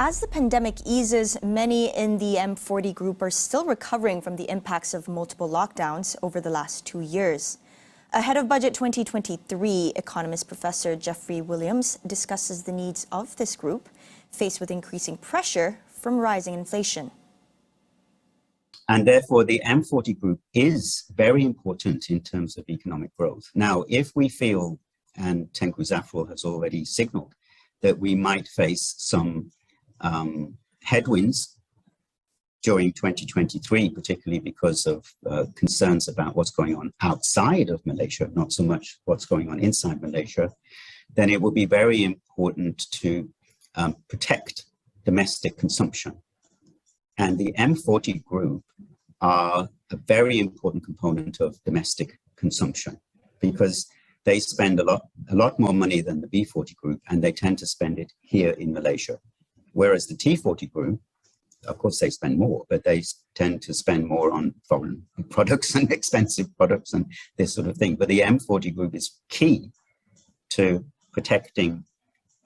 As the pandemic eases, many in the M40 group are still recovering from the impacts of multiple lockdowns over the last 2 years. Ahead of Budget 2023, Economist Professor Geoffrey Williams discusses the needs of this group faced with increasing pressure from rising inflation. And therefore, the M40 group is very important in terms of economic growth. Now, if we feel, and Tengku Zafrul has already signaled, that we might face some headwinds during 2023, particularly because of concerns about what's going on outside of Malaysia, not so much what's going on inside Malaysia, then it will be very important to protect domestic consumption. And the M40 group are a very important component of domestic consumption because they spend a lot more money than the B40 group, and they tend to spend it here in Malaysia. Whereas the T40 group, of course, they spend more, but they tend to spend more on foreign products and expensive products and this sort of thing. But the M40 group is key to protecting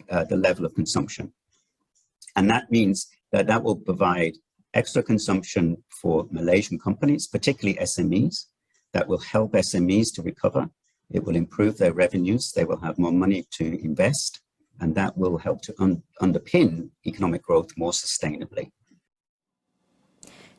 the level of consumption. And that means that that will provide extra consumption for Malaysian companies, particularly SMEs, that will help SMEs to recover. It will improve their revenues. They will have more money to invest, and that will help to underpin economic growth more sustainably.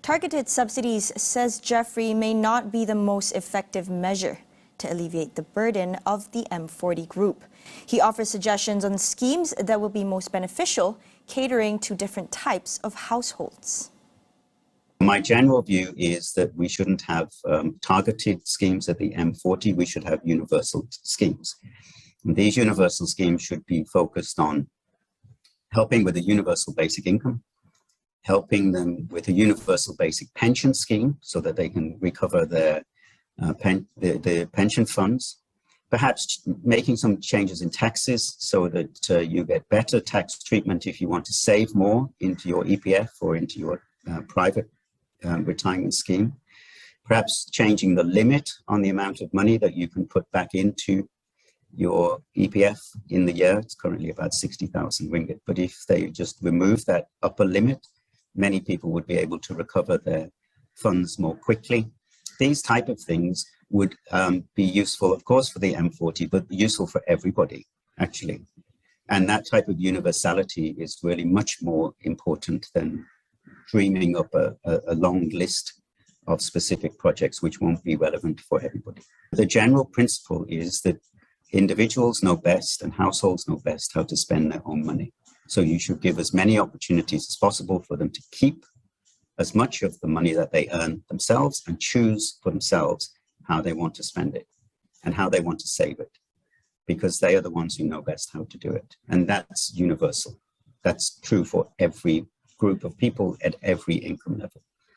Targeted subsidies, says Geoffrey, may not be the most effective measure to alleviate the burden of the M40 group. He offers suggestions on schemes that will be most beneficial, catering to different types of households. My general view is that we shouldn't have targeted schemes at the M40. We should have universal schemes. And these universal schemes should be focused on helping with a universal basic income, helping them with a universal basic pension scheme so that they can recover their pension funds, perhaps making some changes in taxes so that you get better tax treatment if you want to save more into your EPF or into your private retirement scheme, perhaps changing the limit on the amount of money that you can put back into your EPF in the year. It's currently about 60,000 ringgit, but if they just remove that upper limit, many people would be able to recover their funds more quickly. These type of things would be useful, of course, for the M40, but useful for everybody, actually. And that type of universality is really much more important than dreaming up a long list of specific projects which won't be relevant for everybody. The general principle is that individuals know best and households know best how to spend their own money. So you should give as many opportunities as possible for them to keep as much of the money that they earn themselves and choose for themselves how they want to spend it and how they want to save it, because they are the ones who know best how to do it. And that's universal. That's true for every group of people at every income level.